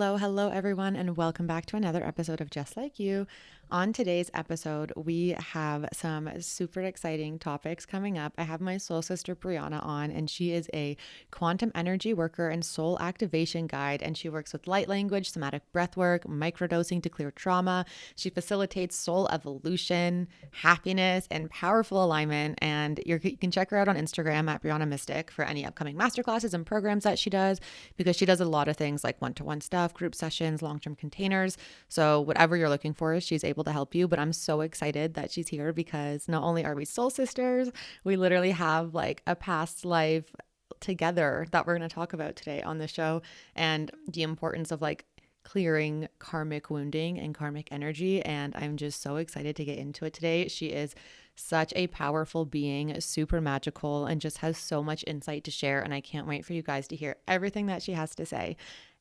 Hello, everyone, and welcome back to another episode of Just Like You. On today's episode, we have some super exciting topics coming up. I have my soul sister Briana on, and she is a quantum energy worker and soul activation guide. And she works with light language, somatic breathwork, microdosing to clear trauma. She facilitates soul evolution, happiness, and powerful alignment. And you can check her out on Instagram at Briana Mystic for any upcoming masterclasses and programs that she does, because she does a lot of things like one-to-one stuff, group sessions, long-term containers. So whatever you're looking for, she's able to help you. But I'm so excited that she's here because not only are we soul sisters, we literally have like a past life together that we're going to talk about today on the show, and the importance of like clearing karmic wounding and karmic energy. And I'm just so excited to get into it today. She is such a powerful being, super magical, and just has so much insight to share. And I can't wait for you guys to hear everything that she has to say.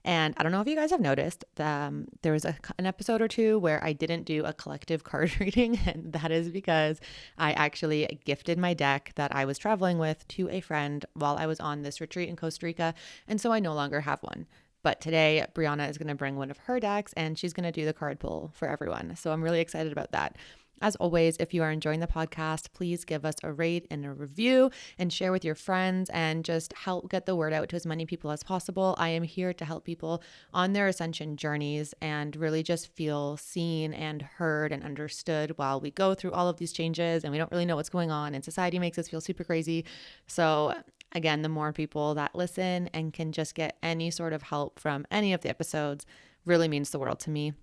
And I don't know if you guys have noticed, there was an episode or two where I didn't do a collective card reading, and that is because I actually gifted my deck that I was traveling with to a friend while I was on this retreat in Costa Rica, and so I no longer have one. But today, Briana is going to bring one of her decks, and she's going to do the card pull for everyone. So I'm really excited about that. As always, if you are enjoying the podcast, please give us a rate and a review and share with your friends and just help get the word out to as many people as possible. I am here to help people on their ascension journeys and really just feel seen and heard and understood while we go through all of these changes and we don't really know what's going on, and society makes us feel super crazy. So again, the more people that listen and can just get any sort of help from any of the episodes really means the world to me.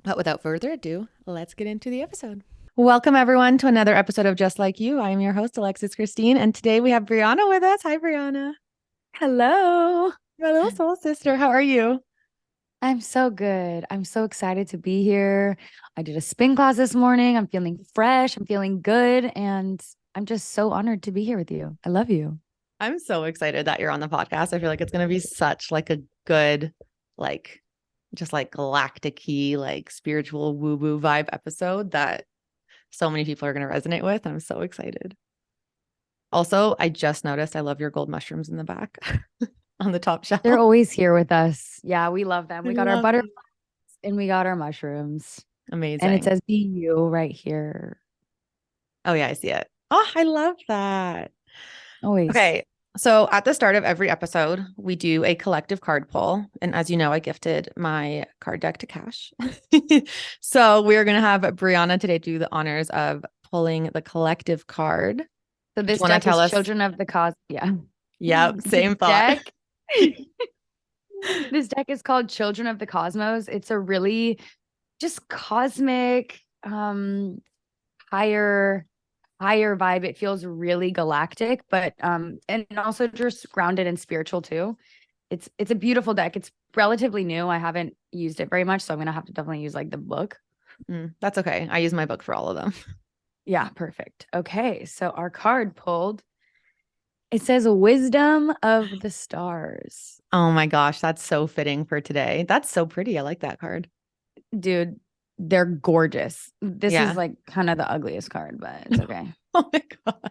But without further ado, let's get into the episode. Welcome, everyone, to another episode of Just Like You. I am your host, Alexis Christine, and today we have Briana with us. Hi, Briana. Hello. My little soul sister. How are you? I'm so good. I'm so excited to be here. I did a spin class this morning. I'm feeling fresh. I'm feeling good. And I'm just so honored to be here with you. I love you. I'm so excited that you're on the podcast. I feel like it's going to be such like a good, like, just like galactic-y, like spiritual woo-woo vibe episode that so many people are going to resonate with. I'm so excited. Also, I just noticed I love your gold mushrooms in the back on the top shelf. They're always here with us. Yeah, we love them. I We got our love butterflies them. and we got our mushrooms. And it Amazing. says be you right here. Oh, yeah, I see it. Oh, I love that. Always. Okay. So at the start of every episode, we do a collective card pull. And as you know, I gifted my card deck to Cash. So we're going to have Briana today do the honors of pulling the collective card. So Do you this want to deck tell is us? Children of the Cos. Yeah. Yep, This same thought. deck. This deck is called Children of the Cosmos. It's a really just cosmic, higher vibe. It feels really galactic, but and also just grounded and spiritual too. It's a beautiful deck. It's relatively new. I haven't used it very much, so I'm gonna have to definitely use like the book. That's okay. I use my book for all of them. Yeah, perfect. Okay, so our card pulled. It says Wisdom of the Stars. Oh my gosh, that's so fitting for today. That's so pretty. I like that card. Dude, they're gorgeous. This Yeah. is like kind of the ugliest card, but it's okay. Oh my God.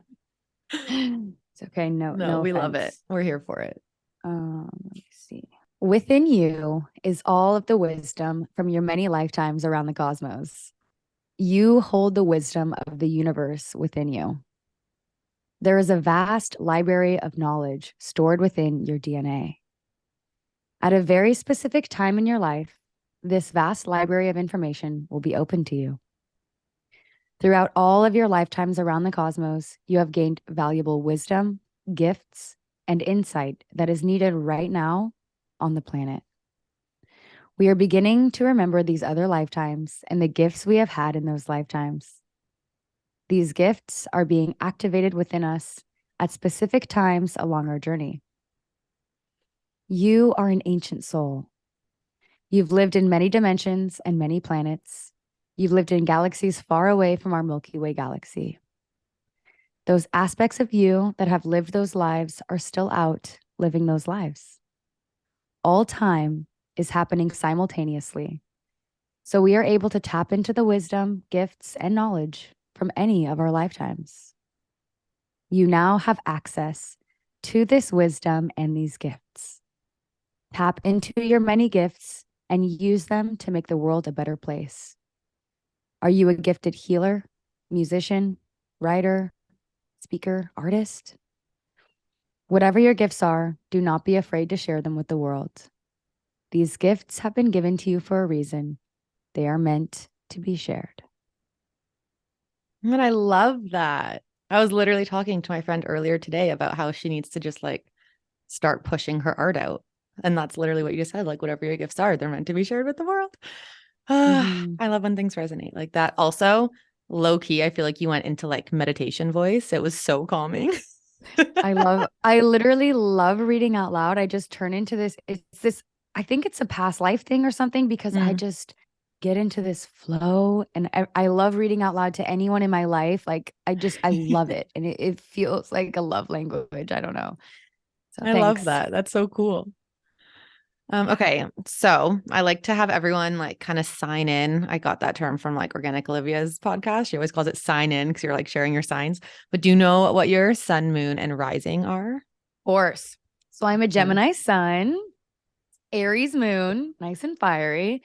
It's okay. No, No, no we love it. offense. We're here for it. Let me see. Within you is all of the wisdom from your many lifetimes around the cosmos. You hold the wisdom of the universe within you. There is a vast library of knowledge stored within your DNA. At a very specific time in your life, this vast library of information will be open to you. Throughout all of your lifetimes around the cosmos, you have gained valuable wisdom, gifts, and insight that is needed right now on the planet. We are beginning to remember these other lifetimes and the gifts we have had in those lifetimes. These gifts are being activated within us at specific times along our journey. You are an ancient soul. You've lived in many dimensions and many planets. You've lived in galaxies far away from our Milky Way galaxy. Those aspects of you that have lived those lives are still out living those lives. All time is happening simultaneously. So we are able to tap into the wisdom, gifts, and knowledge from any of our lifetimes. You now have access to this wisdom and these gifts. Tap into your many gifts and use them to make the world a better place. Are you a gifted healer, musician, writer, speaker, artist? Whatever your gifts are, do not be afraid to share them with the world. These gifts have been given to you for a reason. They are meant to be shared. And I love that. I was literally talking to my friend earlier today about how she needs to just like start pushing her art out. And that's literally what you just said. Like, whatever your gifts are, they're meant to be shared with the world. Mm-hmm. I love when things resonate like that. Also, low key, I feel like you went into like meditation voice. It was so calming. I literally love reading out loud. I just turn into this, I think it's a past life thing or something because I Mm. just get into this flow and I love reading out loud to anyone in my life. Like, I love it. And it feels like a love language. I don't know. So I love thanks. that. That's so cool. Okay, so I like to have everyone like kind of sign in. I got that term from like Organic Olivia's podcast. She always calls it sign in because you're like sharing your signs. But do you know what your sun, moon, and rising are? Course. So I'm a Yes. Gemini sun, Aries moon, nice and fiery,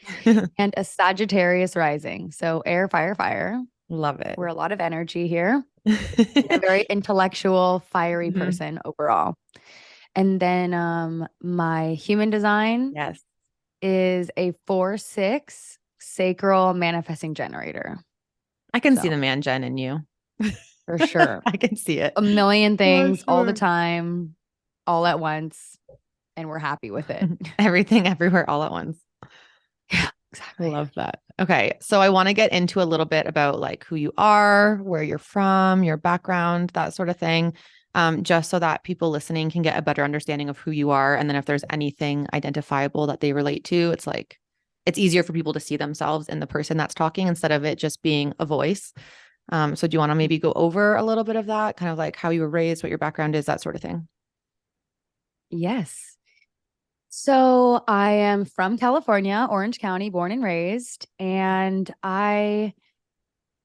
and a Sagittarius rising. So air, fire, fire. Love it. We're a lot of energy here. And a very intellectual, fiery Mhm. person overall. And then my human design Yes. is a 4-6 sacral manifesting generator. I can see So the man gen in you. for sure. I can see it. A million For things all the sure. time, all at once, and we're happy with it. Everything, everywhere, all at once. Yeah, I exactly. love that. Okay. So I want to get into a little bit about like who you are, where you're from, your background, that sort of thing. Just so that people listening can get a better understanding of who you are. And then if there's anything identifiable that they relate to, it's like it's easier for people to see themselves in the person that's talking instead of it just being a voice. So do you want to maybe go over a little bit of that, kind of like how you were raised, what your background is, that sort of thing? Yes. So I am from California, Orange County, born and raised, and I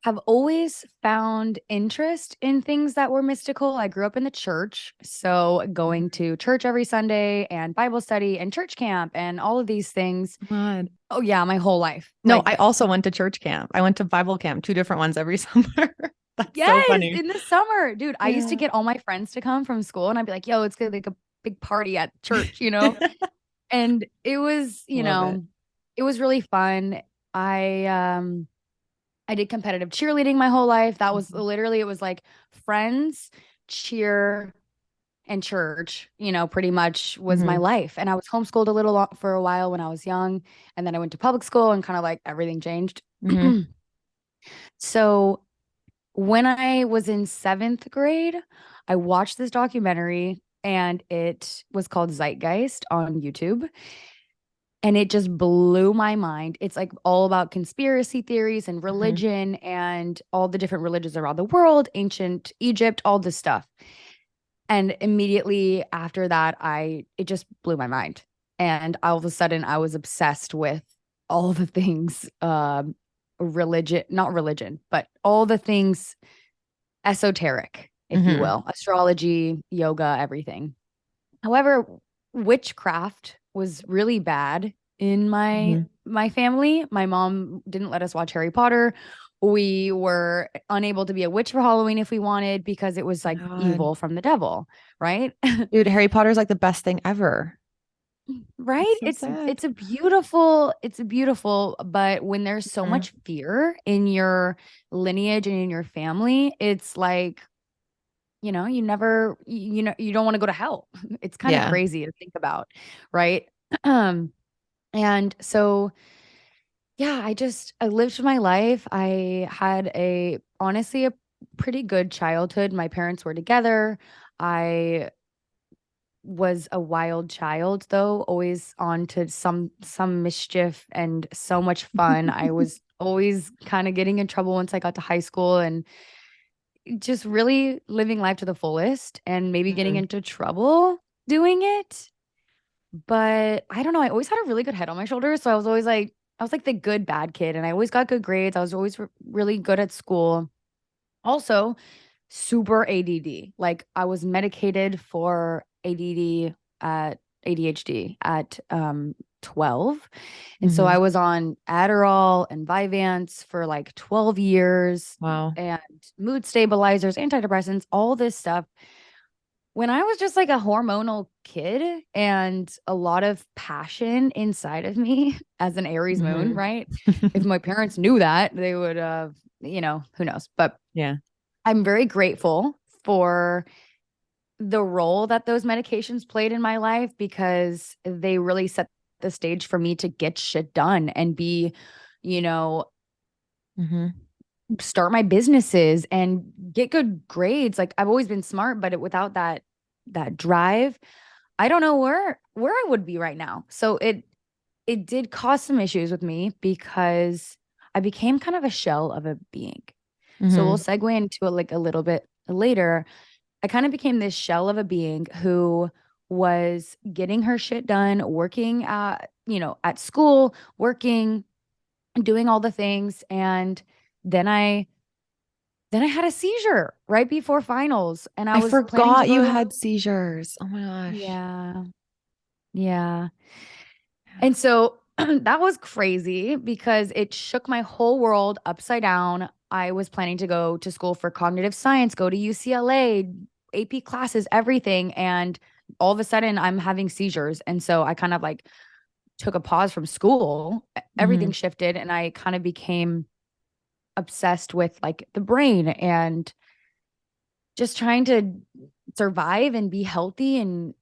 have always found interest in things that were mystical. I grew up in the church, so going to church every Sunday and Bible study and church camp and all of these things. God. Oh yeah, my whole life. No, I also went to church camp. I went to Bible camp, two different ones every summer. That's so Yes, funny. in the summer. Dude, I used to Yeah. get all my friends to come from school and I'd be like, "Yo, it's gonna be like a big party at church." And it was, Love it. it was really fun. I um I did competitive cheerleading my whole life. That was Mhm. literally, it was like friends, cheer, and church, pretty much was my Mhm. life. And I was homeschooled a little for a while when I was young. And then I went to public school and kind of like everything changed. Mhm. So when I was in seventh grade, I watched this documentary and it was called Zeitgeist on YouTube. And it just blew my mind. It's like all about conspiracy theories and Mhm. religion and all the different religions around the world, ancient Egypt, all this stuff. And immediately after that, it just blew my mind. And all of a sudden I was obsessed with all the things religion, not religion, but all the things esoteric, if you Mhm. will, astrology, yoga, everything. However, witchcraft was really bad in my Mhm. my family. My mom didn't let us watch Harry Potter. We were unable to be a witch for Halloween if we wanted because it was like God. evil from the devil, right? Dude, Harry Potter's like the best thing ever. Right? It's so sad. It's a beautiful, but when there's so Mhm. much fear in your lineage and in your family, it's like, you don't want to go to hell. It's kind of Yeah. crazy to think about, right? Um, and so yeah, I lived my life. I had honestly a pretty good childhood. My parents were together. I was a wild child though, always on to some mischief and so much fun. I was always kind of getting in trouble once I got to high school and just really living life to the fullest and maybe getting Mhm. into trouble doing it. But I don't know, I always had a really good head on my shoulders, so I was like the good bad kid and I always got good grades. I was always really good at school. Also, super ADD. Like I was medicated for ADD at ADHD at 12. And so Mm-hmm. I was on Adderall and Vyvanse for like 12 years Wow. and mood stabilizers, antidepressants, all this stuff. When I was just like a hormonal kid and a lot of passion inside of me as an Aries moon, Mm-hmm. right? If my parents knew that, they would have, who knows. But Yeah. I'm very grateful for the role that those medications played in my life because they really set the stage for me to get shit done and be, you know, Mm-hmm. start my businesses and get good grades. Like I've always been smart, but without that drive, I don't know where I would be right now. So it did cause some issues with me because I became kind of a shell of a being. So we'll Mm-hmm. segue into it like a little bit later. I kind of became this shell of a being who was getting her shit done, working at school, working, doing all the things. And then I had a seizure right before finals and I I was planning to forgot you go. had seizures. Oh my gosh. Yeah. Yeah. And so that was crazy because it shook my whole world upside down. I was planning to go to school for cognitive science, go to UCLA, AP classes, everything. And all of a sudden, I'm having seizures. And so I kind of like took a pause from school. Mm-hmm. Everything shifted, and I kind of became obsessed with like the brain and just trying to survive and be healthy. And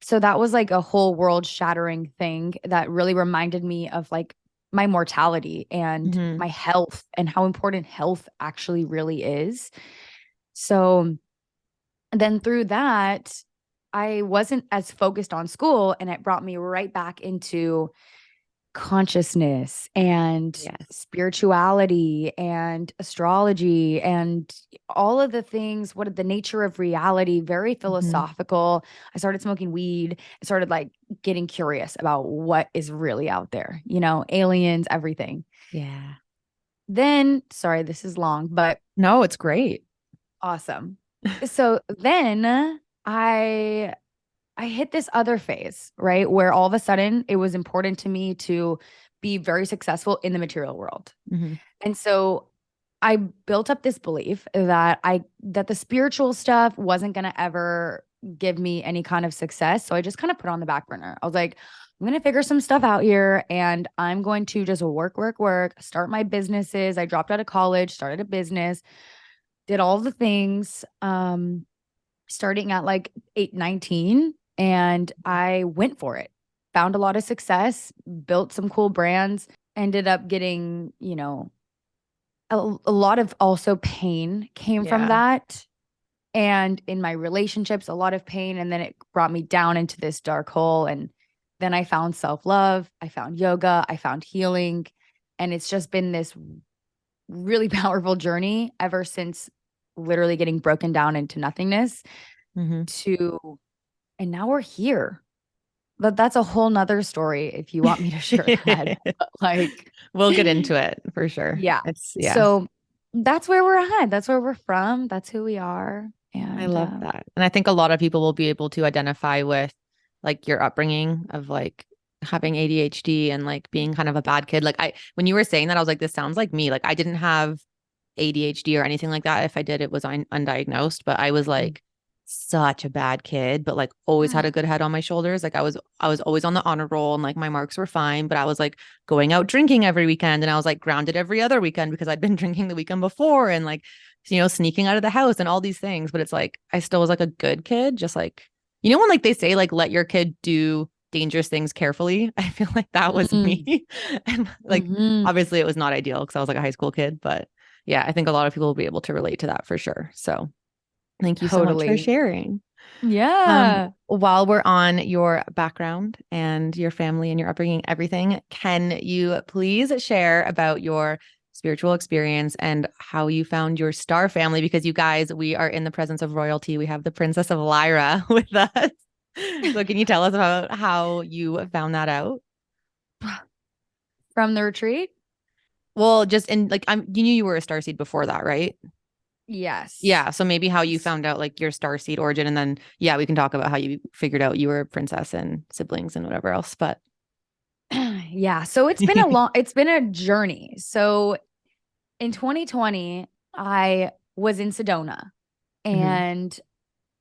so that was like a whole world shattering thing that really reminded me of like my mortality and Mm-hmm. my health and how important health actually really is. So then through that, I wasn't as focused on school, and it brought me right back into consciousness and Yes. spirituality and astrology and all of the things, what the nature of reality, very Mm-hmm. philosophical. I started smoking weed. I started like getting curious about what is really out there, aliens, everything. Yeah. Then, sorry, this is long, but No, it's great. awesome. So then I hit this other phase, right? Where all of a sudden it was important to me to be very successful in the material world. Mm-hmm. And so I built up this belief that the spiritual stuff wasn't going to ever give me any kind of success. So I just kind of put it on the back burner. I was like, I'm going to figure some stuff out here and I'm going to just work, work, work, start my businesses. I dropped out of college, started a business, did all the things. Starting at like 8, 19, and I went for it. Found a lot of success, built some cool brands, ended up getting, a lot of also pain came from Yeah. that. And in my relationships, a lot of pain. And then it brought me down into this dark hole. And then I found self love, I found yoga, I found healing. And it's just been this really powerful journey ever since literally getting broken down into nothingness Mm-hmm. to and now we're here. But that's a whole nother story if you want me to share that. But like, We'll get into it for sure. yeah. Yeah. So that's where we're at. That's where we're from. That's who we are. I And love that. And I think a lot of people will be able to identify with like your upbringing of like having ADHD and like being kind of a bad kid. Like when you were saying that, I was like, this sounds like me. Like I didn't have ADHD or anything like that. If I did, it was undiagnosed, but I was like such a bad kid, but like always had a good head on my shoulders. Like I was always on the honor roll and like my marks were fine, but I was like going out drinking every weekend and I was like grounded every other weekend because I'd been drinking the weekend before and like, sneaking out of the house and all these things. But it's like I still was like a good kid, just like, when like they say like let your kid do dangerous things carefully. I feel like that was mm, me. And like hmm obviously it was not ideal because I was like a high school kid, but yeah, I think a lot of people will be able to relate to that for sure. So thank you so much for totally. sharing. Yeah. While we're on your background and your family and your upbringing, everything, can you please share about your spiritual experience and how you found your star family? Because you guys, we are in the presence of royalty. We have the Princess of Lyra with us. So can you tell us about how you found that out? From the retreat? Well, just in like you knew you were a starseed before that, right? Yes. Yeah. So maybe how you found out like your starseed origin. And then, yeah, we can talk about how you figured out you were a princess and siblings and whatever else. But Yeah. So it's been a journey. So in 2020, I was in Sedona Mhm. and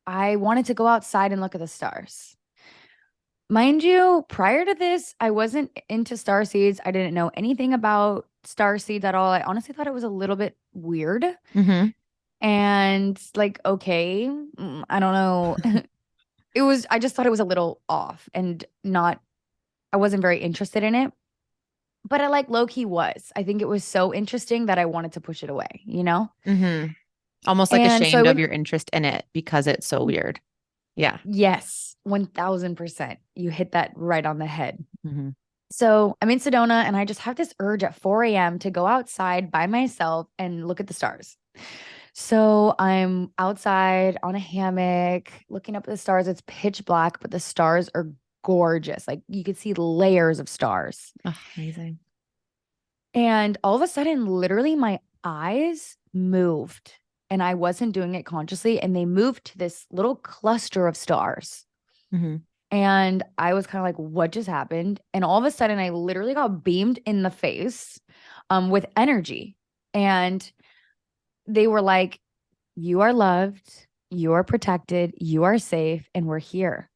I wanted to go outside and look at the stars. Mind you, prior to this, I wasn't into star seeds. I didn't know anything about star seeds at all. I honestly thought it was a little bit weird Mhm. and like, okay, I don't know. I just thought it was a little off and not, I wasn't very interested in it. But I like low key was. I think it was so interesting that I wanted to push it away, you know? Mhm. Almost like And so I ashamed of went, your interest in it because it's so weird. Yeah. yes, 1000%. You hit that right on the head. Mhm. So I'm in Sedona and I just have this urge at 4 a.m. to go outside by myself and look at the stars. So I'm outside on a hammock looking up at the stars. It's pitch black, but the stars are gorgeous. Like you could see layers of stars. Oh, amazing. And all of a sudden, literally, my eyes moved and I wasn't doing it consciously. And they moved to this little cluster of stars. Mhm. And I was kind of like, what just happened? And all of a sudden, I literally got beamed in the face with energy. And they were like, you are loved, you are protected, you are safe, and we're here.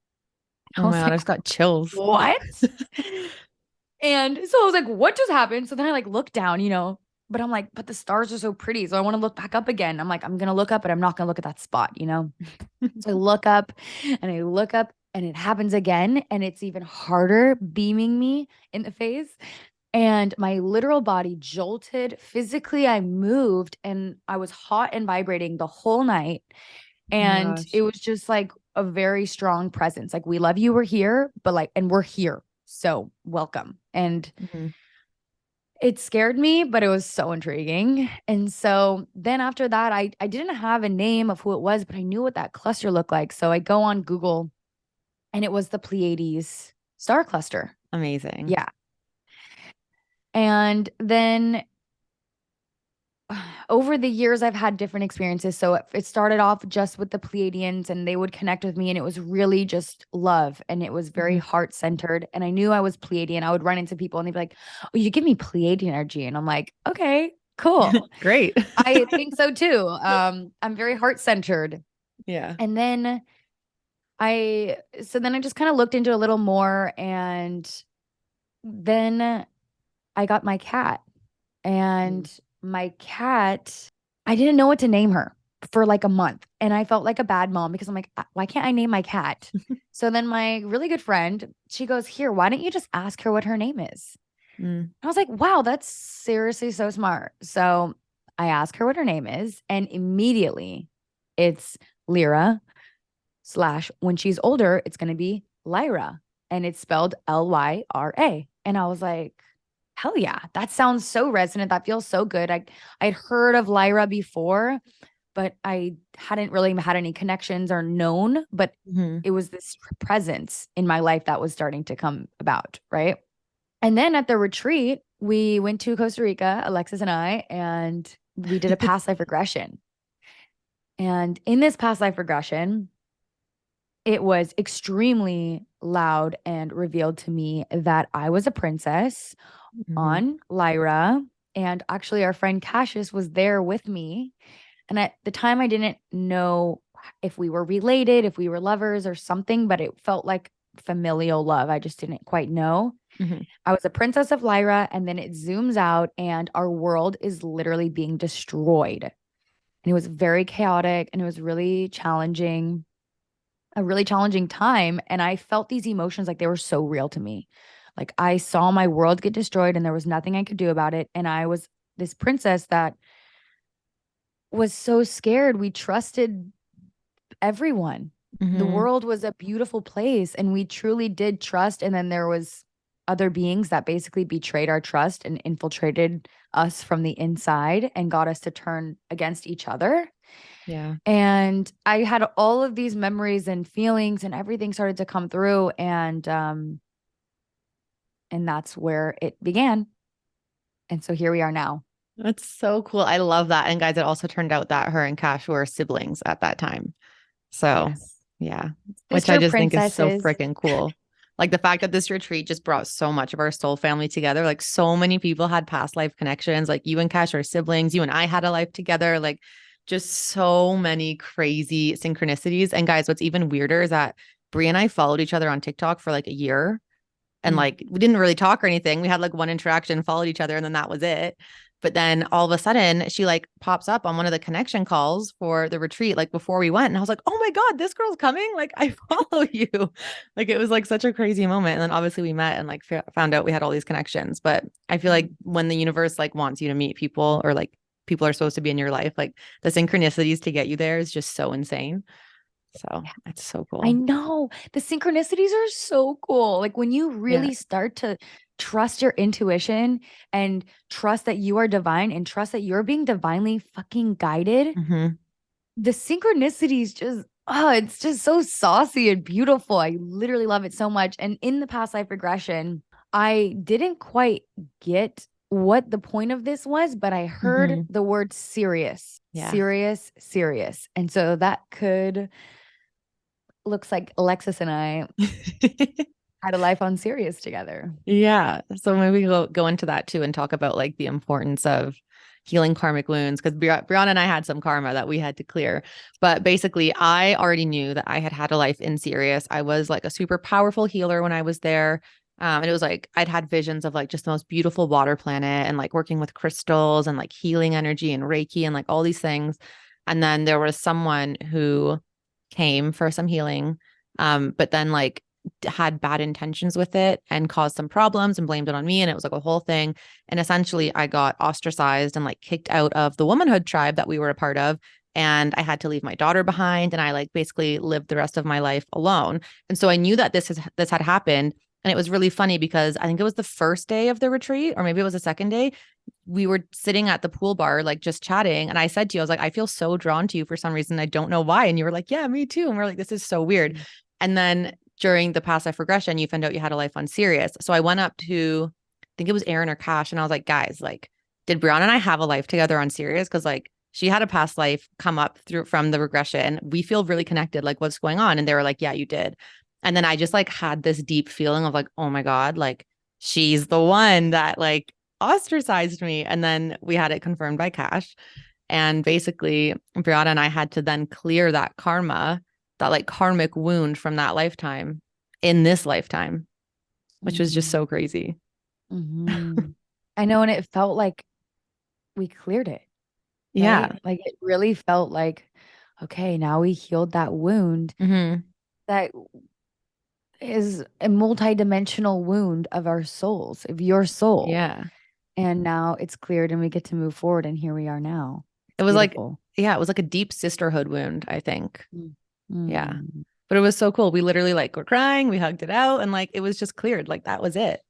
I Oh my was God, I like, just got chills. what? And so I was like, what just happened? So then I like look down, but I'm like, but the stars are so pretty. So I want to look back up again. I'm like, I'm going to look up, but I'm not going to look at that spot. So I look up and I look up and it happens again. And it's even harder beaming me in the face. And my literal body jolted. Physically, I moved and I was hot and vibrating the whole night. Oh my And it gosh. was just like a very strong presence. Like, we love you, we're here, but like, and we're here. So welcome. And Mhm. it scared me, but it was so intriguing. And so then after that, I didn't have a name of who it was, but I knew what that cluster looked like. So I go on Google and it was the Pleiades star cluster. Amazing. Yeah. And then over the years, I've had different experiences. So it started off just with the Pleiadians and they would connect with me and it was really just love and it was very Mhm. heart centered. And I knew I was Pleiadian. I would run into people and they'd be like, oh, you give me Pleiadian energy. And I'm like, okay, cool. Great. I think so too. I'm very heart centered. Yeah. And then so then I just kind of looked into a little more and then I got my cat. Mm. And my cat, I didn't know what to name her for like a month. And I felt like a bad mom because I'm like, why can't I name my cat?" So then my really good friend, she goes, "Here, why don't you just ask her what her name is?" Mm. I was like, wow, that's seriously so smart. So I asked her what her name is, and immediately it's Lyra slash when she's older, it's going to be Lyra, and it's spelled Lyra. And I was like, hell yeah, that sounds so resonant. That feels so good. I'd heard of Lyra before, but I hadn't really had any connections or known, but Mhm. it was this presence in my life that was starting to come about, right? And then at the retreat, we went to Costa Rica, Alexis and I, and we did a past life regression. And in this past life regression, it was extremely loud and revealed to me that I was a princess Mhm. on Lyra. And actually, our friend Cassius was there with me. And at the time, I didn't know if we were related, if we were lovers or something, but it felt like familial love. I just didn't quite know. Mhm. I was a princess of Lyra, and then it zooms out, and our world is literally being destroyed. And it was very chaotic and it was really challenging, a really challenging time. And I felt these emotions like they were so real to me. Like I saw my world get destroyed and there was nothing I could do about it. And I was this princess that was so scared. We trusted everyone. The Mhm. world was a beautiful place and we truly did trust. And then there was other beings that basically betrayed our trust and infiltrated us from the inside and got us to turn against each other. Yeah. And I had all of these memories and feelings and everything started to come through and that's where it began. And so here we are now. That's so cool. I love that. And guys, it also turned out that her and Cash were siblings at that time. So, Yes. yeah, which I Sister just think is so princesses. freaking cool. Like the fact that this retreat just brought so much of our soul family together. Like so many people had past life connections. Like you and Cash are siblings. You and I had a life together. Like just so many crazy synchronicities. And guys, what's even weirder is that Brie and I followed each other on TikTok for like a year. And Mm. like we didn't really talk or anything. We had like one interaction, followed each other, and then that was it. But then all of a sudden, she like pops up on one of the connection calls for the retreat, like before we went. And I was like, oh my God, this girl's coming. Like, I follow you. Like, it was like such a crazy moment. And then obviously we met and like found out we had all these connections. But I feel like when the universe like wants you to meet people or like people are supposed to be in your life, like the synchronicities to get you there is just so insane. So it's so I cool. know the synchronicities are so cool. Like when you Yeah. really start to trust your intuition and trust that you are divine and trust that you're being divinely fucking guided, Hmm. the synchronicities just, oh, it's just so saucy and beautiful. I literally love it so much. And in the past life regression, I didn't quite get what the point of this was, but I heard Hmm. the word serious, Yeah. serious, serious. And so that could looks like Alexis and I had a life on Sirius together. Yeah. So maybe we'll go into that too and talk about like the importance of healing karmic wounds because Brianna and I had some karma that we had to clear. But basically, I already knew that I had had a life in Sirius. I was like a super powerful healer when I was there. And it was like I'd had visions of like just the most beautiful water planet and like working with crystals and like healing energy and Reiki and like all these things. And then there was someone who came for some healing. But then like had bad intentions with it and caused some problems and blamed it on me. And it was like a whole thing. And essentially, I got ostracized and like kicked out of the womanhood tribe that we were a part of. And I had to leave my daughter behind. And I like basically lived the rest of my life alone. And so I knew that this had happened. And it was really funny because I think it was the first day of the retreat, or maybe it was the second day. We were sitting at the pool bar, like just chatting. And I said to you, I was like, I feel so drawn to you for some reason. I don't know why. And you were like, yeah, me too. And we're like, this is so weird. And then during the past life regression, you found out you had a life on Sirius. So I went up to, I think it was Aaron or Cash, and I was like, guys, like, did Brianna and I have a life together on Sirius? Because like she had a past life come up through from the regression. We feel really connected. Like, what's going on? And they were like, yeah, you did. And then I just like had this deep feeling of like, oh my God, like she's the one that like ostracized me. And then we had it confirmed by Cash. And basically, Brianna and I had to then clear that karma, that like karmic wound from that lifetime in this lifetime, which was just Mm-hmm. so crazy. Mm-hmm. I know. And it felt like we cleared it, Yeah. right? Like it really felt like, okay, now we healed that wound Hmm. that is a multidimensional wound of our souls, of your soul. Yeah. And now it's cleared and we get to move forward. And here we are now. It It's was like, beautiful. yeah, it was like a deep sisterhood wound, I think. Mm. Yeah. Mm. But it was so cool. We literally like were crying, we hugged it out, and like it was just cleared. Like that was it.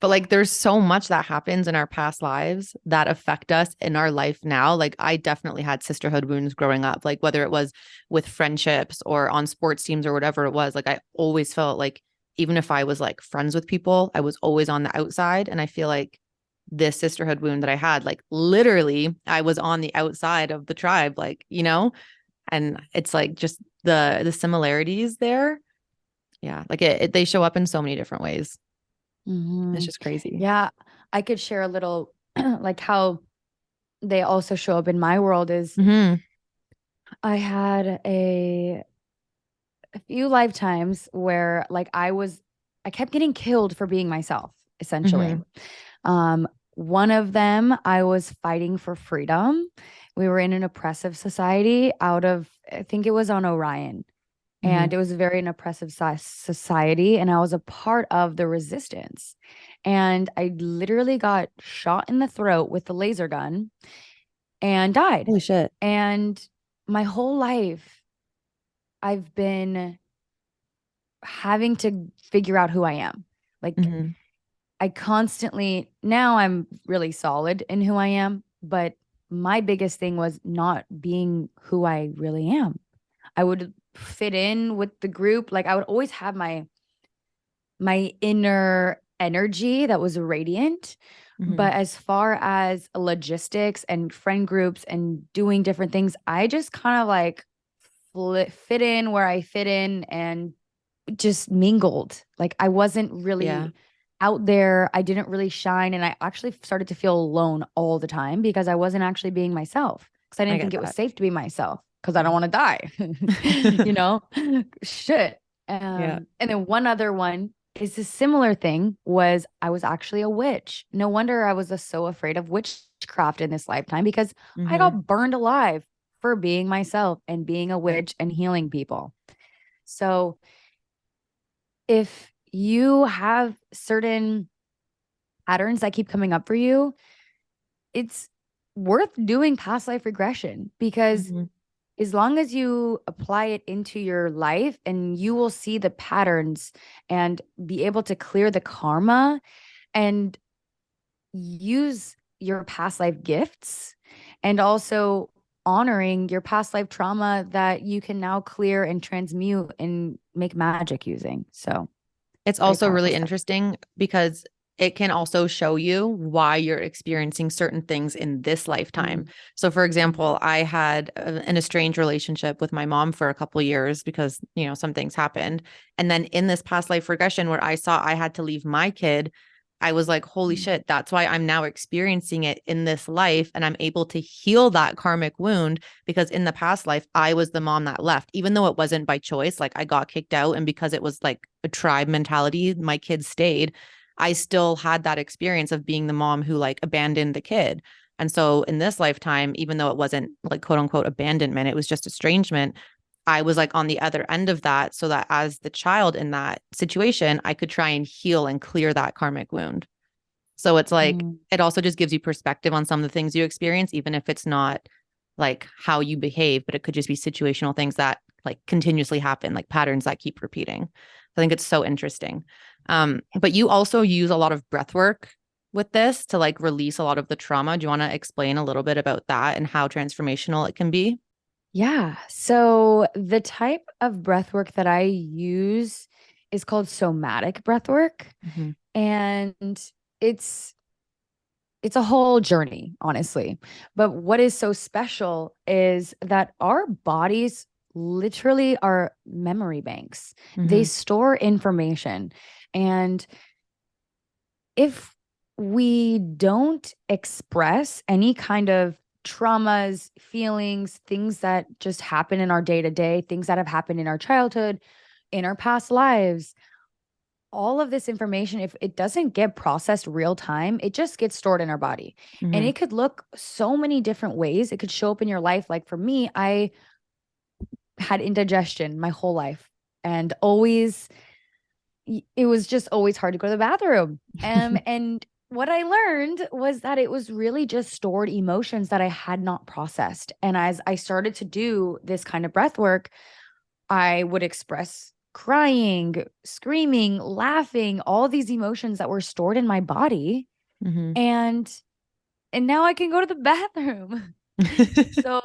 But like there's so much that happens in our past lives that affect us in our life now. Like I definitely had sisterhood wounds growing up, like whether it was with friendships or on sports teams or whatever it was. Like I always felt like even if I was like friends with people, I was always on the outside. And I feel like this sisterhood wound that I had, like literally I was on the outside of the tribe, like, and it's like just the similarities there. Yeah. Like they show up in so many different ways. It's Mm-hmm. just crazy. Yeah, I could share a little like how they also show up in my world is Hmm. I had a few lifetimes where like I kept getting killed for being myself, essentially. Hmm. One of them I was fighting for freedom. We were in an oppressive society out of I think it was on Orion. And Hmm. it was very an oppressive society. And I was a part of the resistance. And I literally got shot in the throat with a laser gun and died. Holy shit. And my whole life, I've been having to figure out who I am. Like, Hmm. I constantly, now I'm really solid in who I am. But my biggest thing was not being who I really am. I would fit in with the group. Like I would always have my inner energy that was radiant, Mm-hmm. But as far as logistics and friend groups and doing different things, I just kind of like fit in where I fit in and just mingled. Like I wasn't Yeah, really out there. I didn't really shine. And I actually started to feel alone all the time because I wasn't actually being myself because I I didn't think get it was that. safe to be myself because I don't Mhm. want to die, you know? Shit. Yeah. And then one other one is a similar thing was I was actually a witch. No wonder I was so afraid of witchcraft in this lifetime because I Mm-hmm. got burned alive for being myself and being a Yeah. witch and healing people. So if you have certain patterns that keep coming up for you, it's worth doing past life regression because Mm-hmm. as long as you apply it into your life and you will see the patterns and be able to clear the karma and use your past life gifts and also honoring your past life trauma that you can now clear and transmute and make magic using. So, It's very also powerful really stuff. interesting because it can also show you why you're experiencing certain things in this lifetime. Mm, So, for mm, example, I had an estranged relationship with my mom for a couple of years because, some things happened. And then in this past life regression where I saw I had to leave my kid, I was like, holy mm, shit, that's why I'm now experiencing it in this life. And I'm able to heal that karmic wound because in the past life, I was the mom that left, even though it wasn't by choice. Like I got kicked out. And because it was like a tribe mentality, my kids stayed. I still had that experience of being the mom who like abandoned the kid. And so in this lifetime, even though it wasn't like quote unquote abandonment, it was just estrangement. I was like on the other end of that so that as the child in that situation, I could try and heal and clear that karmic wound. So it's like, mm. it also just gives you perspective on some of the things you experience, even if it's not like how you behave, but it could just be situational things that like continuously happen, like patterns that keep repeating. I think it's so interesting. But you also use a lot of breath work with this to like release a lot of the trauma. Do you want to explain a little bit about that and how transformational it can be? Yeah. So the type of breath work that I use is called somatic breath work. Mm-hmm. And it's it's a whole journey, honestly. But what is so special is that our bodies literally are memory banks. They Mm-hmm. store information. And if we don't express any kind of traumas, feelings, things that just happen in our day to day, things that have happened in our childhood, in our past lives, all of this information, if it doesn't get processed real time, it just gets stored in our body. And Mm-hmm. it could look so many different ways. It could show up in your life. Like for me, I had indigestion my whole life and always it was just always hard to go to the bathroom. And what I learned was that it was really just stored emotions that I had not processed. And as I started to do this kind of breath work, I would express crying, screaming, laughing, all these emotions that were stored in my body. Mm-hmm. And and now I can go to the bathroom. So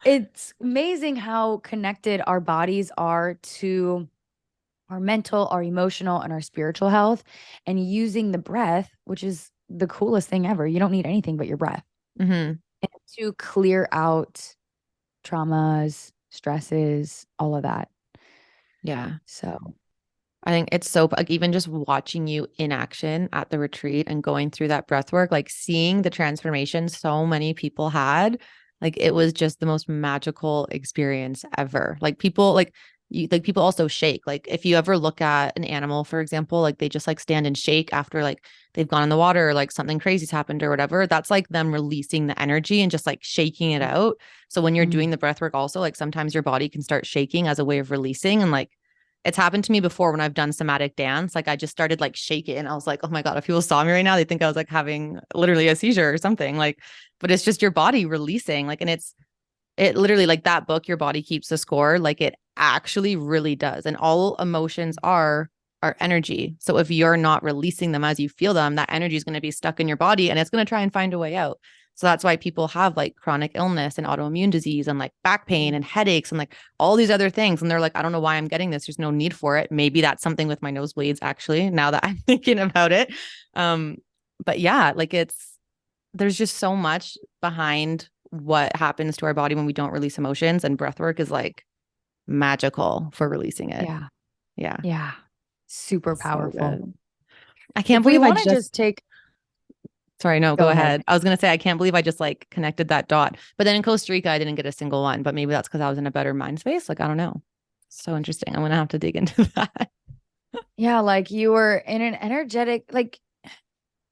it's amazing how connected our bodies are to our mental, our emotional, and our spiritual health, and using the breath, which is the coolest thing ever. You don't need anything but your breath Mm-hmm. to clear out traumas, stresses, all of that. Yeah. So, I think it's so like even just watching you in action at the retreat and going through that breath work, like seeing the transformation so many people had, like it was just the most magical experience ever. Like people people also shake. Like if you ever look at an animal, for example, like they just like stand and shake after like they've gone in the water or like something crazy's happened or whatever. That's like them releasing the energy and just like shaking it out. So when you're mm, doing the breath work also, like sometimes your body can start shaking as a way of releasing and like it's happened to me before when I've done somatic dance. Like I just started like shaking and I was like, oh my God, if people saw me right now, they think I was like having literally a seizure or something. Like, but it's just your body releasing. Like, and it literally like that book, Your Body Keeps the Score, like it actually really does. And all emotions are energy. So if you're not releasing them as you feel them, that energy is going to be stuck in your body and it's going to try and find a way out. So that's why people have like chronic illness and autoimmune disease and like back pain and headaches and like all these other things. And they're like, I don't know why I'm getting this. There's no need for it. Maybe that's something with my nosebleeds, actually, now that I'm thinking about it. Um, but yeah, like there's just so much behind what happens to our body when we don't release emotions, and breath work is like magical for releasing it. Yeah. Yeah. Yeah. Super So powerful. good. I can't If we believe I want to just just take, sorry, no, go go ahead. ahead. I was gonna say I can't believe I just like connected that dot. But then in Costa Rica, I didn't get a single one. But maybe that's because I was in a better mind space. Like, I don't know. So interesting. I'm gonna have to dig into that. Yeah. Like you were in an energetic, like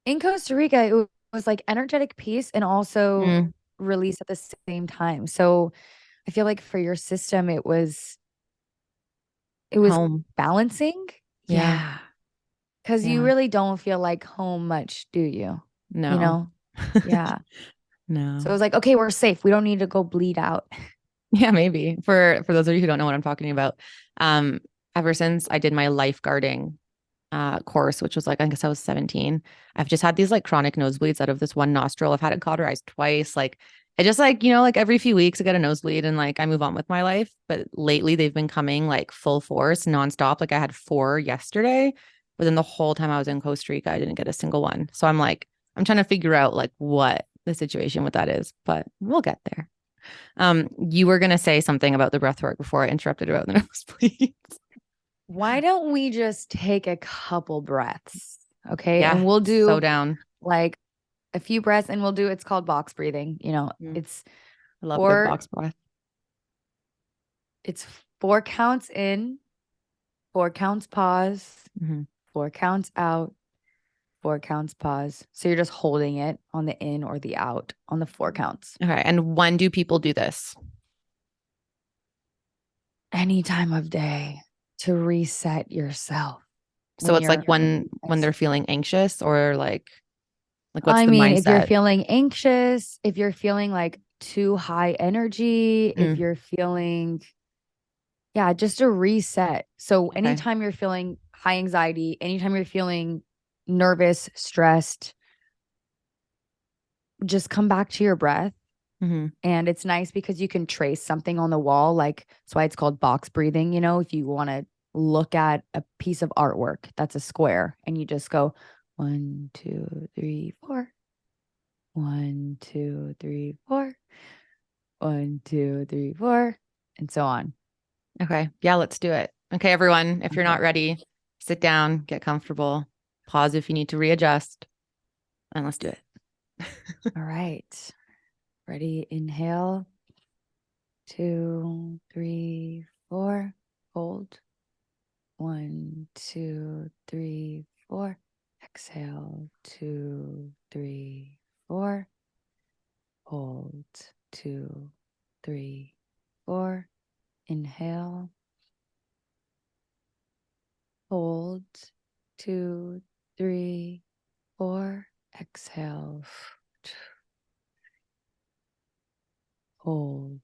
in Costa Rica, it was like energetic peace and also Mm, release at the same time. So I feel like for your system, it was home. balancing. Yeah. Yeah. Cause you Yeah. really don't feel like home much, do you? You No. know? Yeah. So it No. was like, okay, we're safe. We don't need to go bleed out. Yeah, maybe. For those of you who don't know what I'm talking about, um, ever since I did my lifeguarding course, which was like, I guess I was 17. I've just had these like chronic nosebleeds out of this one nostril. I've had it cauterized twice. Like it just like, like every few weeks I get a nosebleed and like I move on with my life. But lately they've been coming like full force, nonstop. Like I had four yesterday, but then the whole time I was in Costa Rica, I didn't get a single one. So I'm like, I'm trying to figure out like what the situation with that is, but we'll get there. You were gonna say something about the breath work before I interrupted about the nosebleeds. Why don't we just take a couple breaths? Okay. Yeah, And we'll so do down. like a few breaths and it's called box breathing. Mm, It's I love a good four, box breath. it's 4 counts in, 4 counts pause, Hmm. 4 counts out, 4 counts pause. So you're just holding it on the in or the out on the 4 counts. Okay, and when do people do this? Any time of day to reset yourself So when it's like you're, when they're feeling anxious or like what's I the mean, if you're mindset? feeling anxious, if you're feeling like too high energy, if Mm, you're feeling, yeah, just a reset. So okay. anytime you're feeling high anxiety, anytime you're feeling nervous, stressed, just come back to your breath. Hmm. And it's nice because you can trace something on the wall. Like, that's why it's called box breathing. If you want to look at a piece of artwork that's a square and you just go 1, 2, 3, 4, 1, 2, 3, 4, 1, 2, 3, 4, and so on. Okay. Yeah, let's do it. Okay, everyone, if you're not Okay. ready, sit down, get comfortable, pause if you need to readjust, and let's do it. All right. Ready? Inhale. 2, 3, 4. Hold. 1, 2, 3, 4. Exhale. 2, 3, 4. Hold. 2, 3, 4. Inhale. Hold. 2, 3, 4. Exhale. Hold.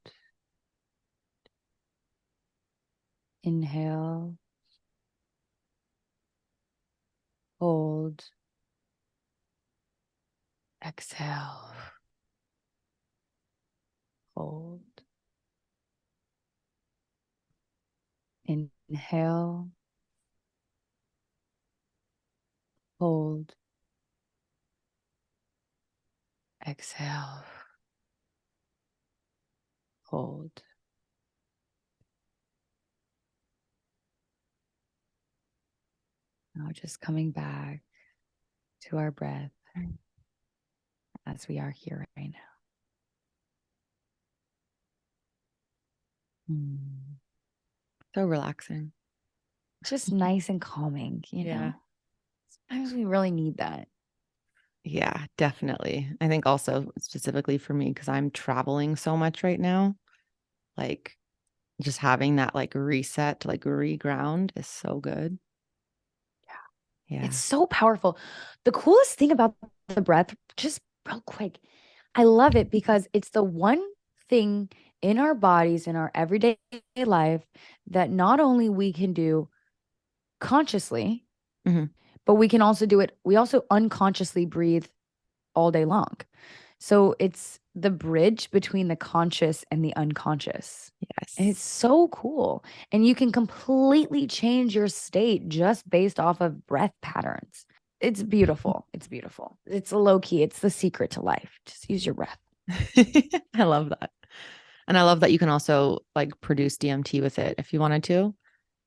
Inhale. Hold. Exhale. Hold. Inhale. Hold. Exhale. Hold. Now just coming back to our breath as we are here right now. So relaxing. Just nice and calming. Yeah. Sometimes we really need that. Yeah, definitely. I think also specifically for me, because I'm traveling so much right now, like just having that like reset to like reground is so good. It's Yeah. so powerful. The coolest thing about the breath, just real quick, I love it because it's the one thing in our bodies, in our everyday life, that not only we can do consciously, Hmm. but we can also do it. We also unconsciously breathe all day long. So it's the bridge between the conscious and the unconscious. And it's Yes. so cool. And you can completely change your state just based off of breath patterns. It's beautiful. It's beautiful. It's low key. It's the secret to life. Just use your breath. I love that. And I love that you can also like produce DMT with it if you wanted to.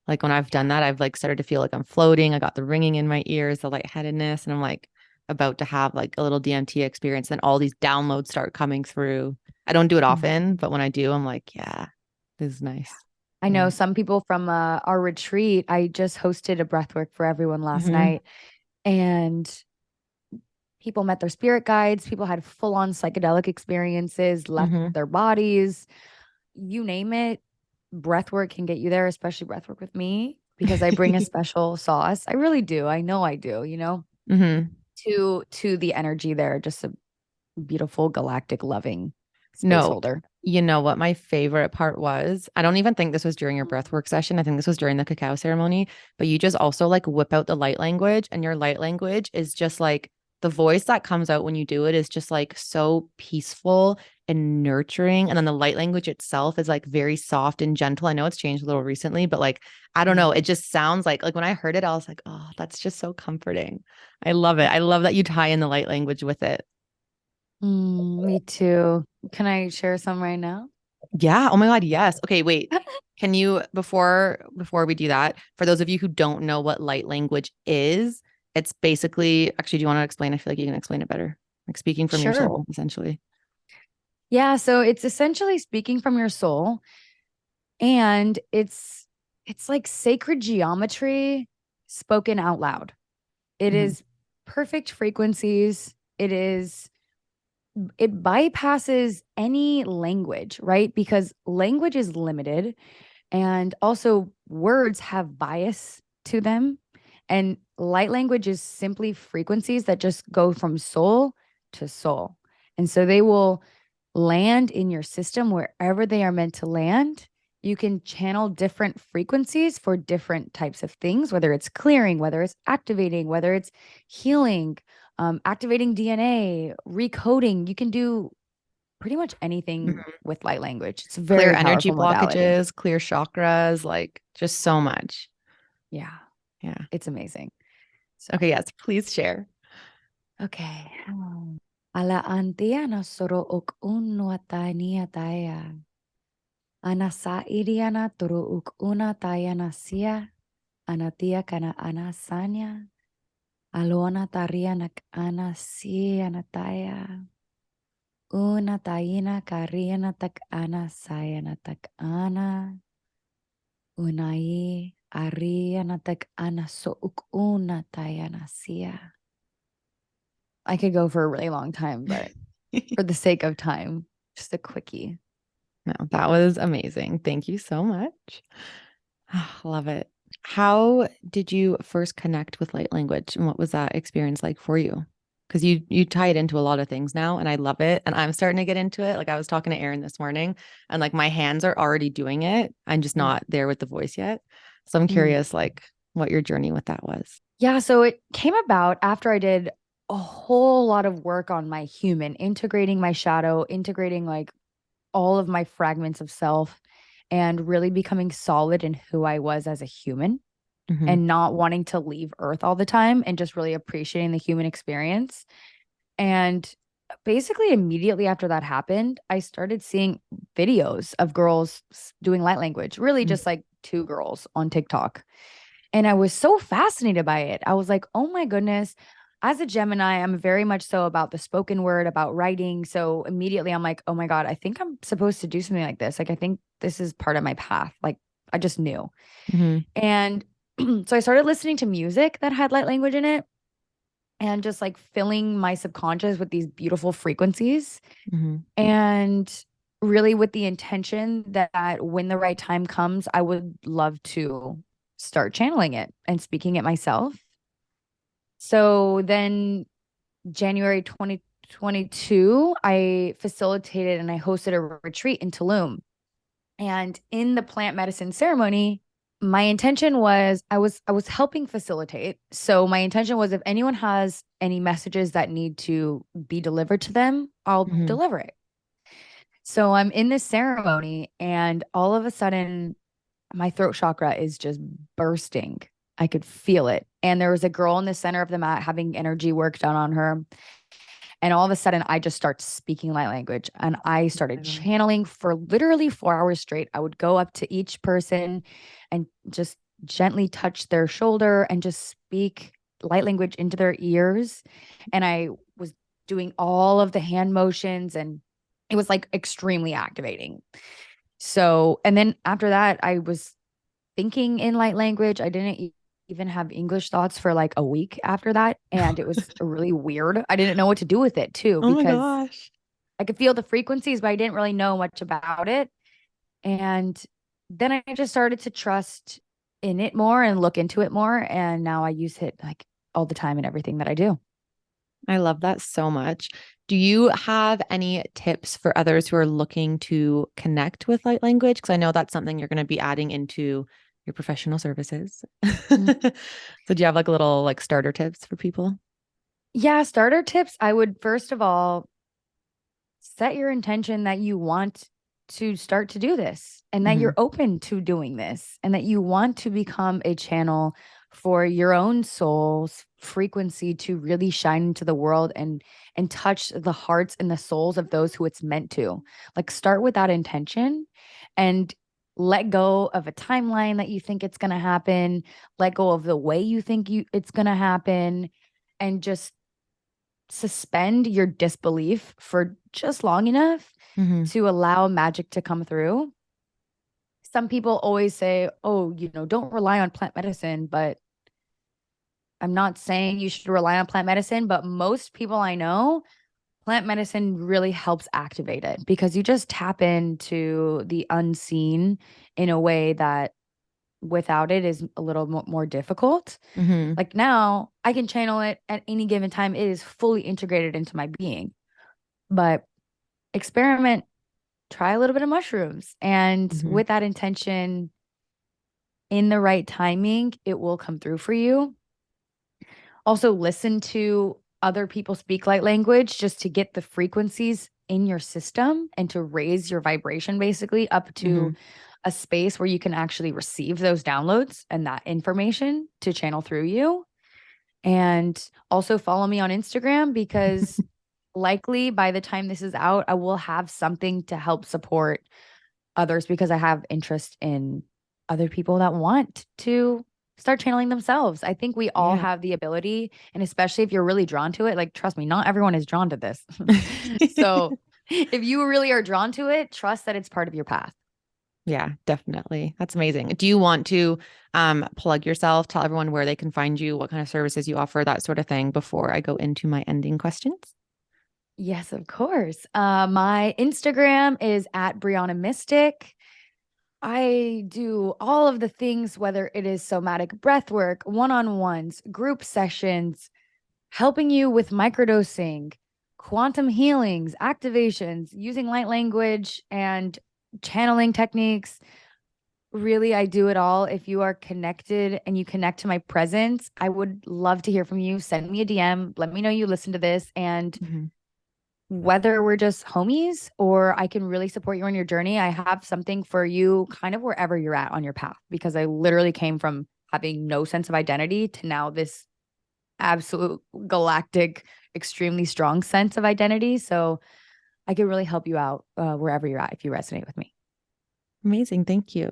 Like when I've done that, I've like started to feel like I'm floating. I got the ringing in my ears, the lightheadedness, and I'm like about to have like a little DMT experience. Then all these downloads start coming through. I don't do it often, but when I do, I'm like, yeah, this is nice. I Yeah. know some people from our retreat. I just hosted a breathwork for everyone last Mm-hmm. night, and people met their spirit guides. People had full on psychedelic experiences, left Mm-hmm. their bodies, you name it. Breathwork can get you there, especially breathwork with me because I bring a special sauce. I really do. I know I do, Mm-hmm. to the energy there. Just a beautiful galactic loving space No, holder. you know what my favorite part was? I don't even think this was during your breathwork session. I think this was during the cacao ceremony, but you just also like whip out the light language, and your light language is just like the voice that comes out when you do it is just like so peaceful and nurturing. And then the light language itself is like very soft and gentle. I know it's changed a little recently, but like, I don't know. It just sounds like when I heard it, I was like, oh, that's just so comforting. I love it. I love that you tie in the light language with it. Me too. Can I share some right now? Yeah. Oh my God. Yes. Okay. Wait. Can you before we do that, for those of you who don't know what light language is, it's basically actually, do you want to explain? I feel like you can explain it better. Like speaking from your Sure. soul, essentially. Yeah, so it's essentially speaking from your soul, and it's like sacred geometry spoken out loud. It Hmm. is perfect frequencies. It bypasses any language, right? Because language is limited, and also words have bias to them. And light language is simply frequencies that just go from soul to soul. And so they will land in your system wherever they are meant to land. You can channel different frequencies for different types of things, whether it's clearing, whether it's activating, whether it's healing, activating DNA, recoding. You can do pretty much anything Hmm. with light language. It's a Clear very energy powerful modality. blockages, clear chakras, like just so much. Yeah, Yeah. it's amazing. So, Okay. Yes. Please share. okay. Ala antia na soro ok unwa tania taya. Ana sa iriana turu uk una taya na sia. Anatia kana anasanya. Alona taria nak ana si anataya. Una taina kariana tak ana saya na tak ana. Unai ariana tak ana so uk una taya na sia. I could go for a really long time, but for the sake of time, just a quickie. No, that was amazing. Thank you so much. Love it. How did you first connect with light language, and what was that experience like for you? Because you tie it into a lot of things now, and I love it. And I'm starting to get into it. Like I was talking to Erin this morning, and like my hands are already doing it. I'm just Mm. not there with the voice yet. So I'm Mm. curious, like what your journey with that was. Yeah, so it came about after I did a whole lot of work on my human, integrating my shadow, integrating like all of my fragments of self, and really becoming solid in who I was as a human Hmm. and not wanting to leave Earth all the time and just really appreciating the human experience. And basically, immediately after that happened, I started seeing videos of girls doing light language, really just like two girls on TikTok. And I was so fascinated by it. I was like, oh my goodness. As a Gemini, I'm very much so about the spoken word, about writing. So immediately I'm like, oh my God, I think I'm supposed to do something like this. Like, I think this is part of my path. Like, I just knew. Hmm. And so I started listening to music that had light language in it and just like filling my subconscious with these beautiful frequencies. Hmm. And really with the intention that when the right time comes, I would love to start channeling it and speaking it myself. So then January 2022, I facilitated and I hosted a retreat in Tulum. And in the plant medicine ceremony, my intention was I was helping facilitate. So my intention was if anyone has any messages that need to be delivered to them, I'll Hmm. deliver it. So I'm in this ceremony and all of a sudden my throat chakra is just bursting. I could feel it. And there was a girl in the center of the mat having energy work done on her. And all of a sudden, I just start speaking light language and I Oh my started gosh. channeling for literally 4 hours straight. I would go up to each person and just gently touch their shoulder and just speak light language into their ears. And I was doing all of the hand motions and it was like extremely activating. So, and then after that, I was thinking in light language. I didn't even have English thoughts for like a week after that. And it was really weird. I didn't know what to do with it too, Oh my because gosh. I could feel the frequencies, but I didn't really know much about it. And then I just started to trust in it more and look into it more. And now I use it like all the time in everything that I do. I love that so much. Do you have any tips for others who are looking to connect with light language? Because I know that's something you're going to be adding into your professional services. Mm. So do you have like a little like starter tips for people? Yeah, starter tips. I would first of all set your intention that you want to start to do this and that Hmm. you're open to doing this and that you want to become a channel for your own soul's frequency to really shine into the world and touch the hearts and the souls of those who it's meant to. Like start with that intention and let go of a timeline that you think it's going to happen, let go of the way you think it's going to happen, and just suspend your disbelief for just long enough Hmm. to allow magic to come through. Some people always say, oh, don't rely on plant medicine, but I'm not saying you should rely on plant medicine, but most people I know, plant medicine really helps activate it because you just tap into the unseen in a way that without it is a little more difficult. Hmm. Like now, I can channel it at any given time. It is fully integrated into my being. But experiment, try a little bit of mushrooms. And Hmm. with that intention, in the right timing, it will come through for you. Also, listen to other people speak light language just to get the frequencies in your system and to raise your vibration basically up to Hmm. a space where you can actually receive those downloads and that information to channel through you. And also follow me on Instagram because likely by the time this is out, I will have something to help support others because I have interest in other people that want to start channeling themselves. I think we all Yeah. have the ability, and especially if you're really drawn to it, like, trust me, not everyone is drawn to this. So if you really are drawn to it, trust that it's part of your path. Yeah, definitely. That's amazing. Do you want to plug yourself, tell everyone where they can find you, what kind of services you offer, that sort of thing before I go into my ending questions? Yes, of course. My Instagram is at Briana Mystic. I do all of the things, whether it is somatic breathwork, one on ones, group sessions, helping you with microdosing, quantum healings, activations, using light language and channeling techniques. Really, I do it all. If you are connected and you connect to my presence, I would love to hear from you. Send me a DM. Let me know you listen to this. And Hmm. whether we're just homies or I can really support you on your journey, I have something for you kind of wherever you're at on your path because I literally came from having no sense of identity to now this absolute galactic, extremely strong sense of identity. So I can really help you out wherever you're at if you resonate with me. Amazing. Thank you.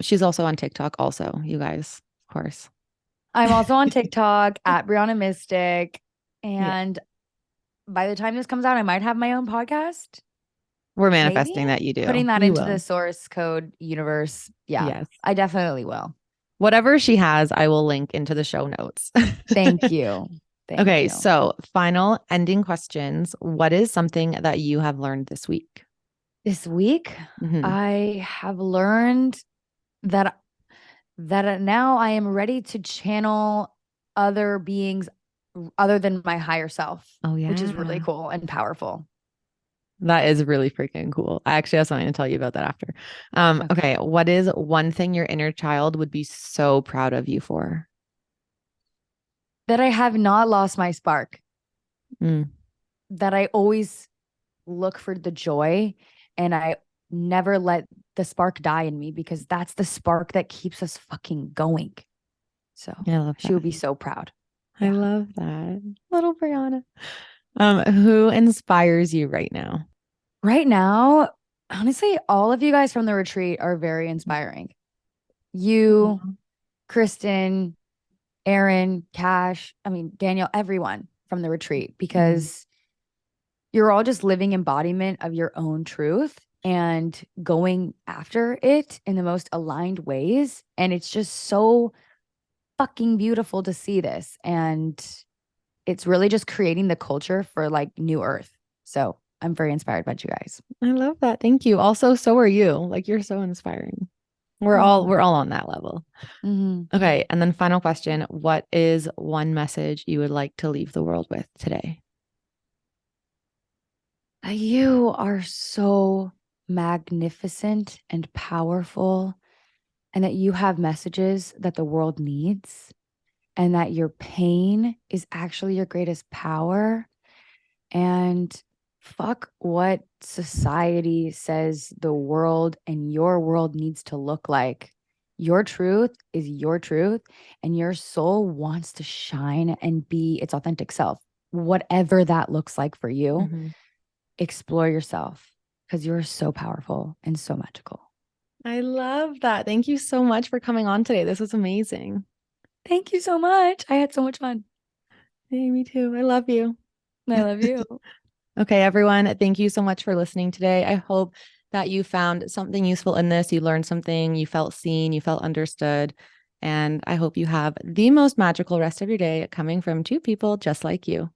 She's also on TikTok also, you guys, of course. I'm also on TikTok at Briana Mystic. Yeah. And by the time this comes out, I might have my own podcast. We're Maybe manifesting that you do. putting that We into the will. source code universe. Yeah, Yes. I definitely will. Whatever she has, I will link into the show notes. Thank you. Thank Okay, you. so final ending questions. What is something that you have learned this week? This week, Hmm. I have learned that now I am ready to channel other beings other than my higher self, Oh, which is really yeah. cool and powerful. That is really freaking cool. I actually have something to tell you about that after. Okay. Okay, what is one thing your inner child would be so proud of you for? That I have not lost my spark, Mm. that I always look for the joy and I never let the spark die in me because that's the spark that keeps us fucking going. So I love she would that. be so proud. I Yeah. love that. Little Brianna. Who inspires you right now? Right now, honestly, all of you guys from the retreat are very inspiring. You, Aw. Kristen, Aaron, Cash, I mean, Daniel, everyone from the retreat, Mhm. because you're all just living embodiment of your own truth and going after it in the most aligned ways. And it's just so fucking beautiful to see this. And it's really just creating the culture for like new earth. So I'm very inspired by you guys. I love that. Thank you. Also, so are you. Like you're so inspiring. Oh. We're all on that level. Mhm. Okay, and then final question, what is one message you would like to leave the world with today? You are so magnificent and powerful, and that you have messages that the world needs, and that your pain is actually your greatest power. And fuck what society says the world and your world needs to look like. Your truth is your truth, and your soul wants to shine and be its authentic self, whatever that looks like for you. Mhm. Explore yourself because you're so powerful and so magical. I love that. Thank you so much for coming on today. This was amazing. Thank you so much. I had so much fun. Hey, me too. I love you. I love you. Okay, everyone, thank you so much for listening today. I hope that you found something useful in this. You learned something, you felt seen, you felt understood. And I hope you have the most magical rest of your day coming from two people just like you.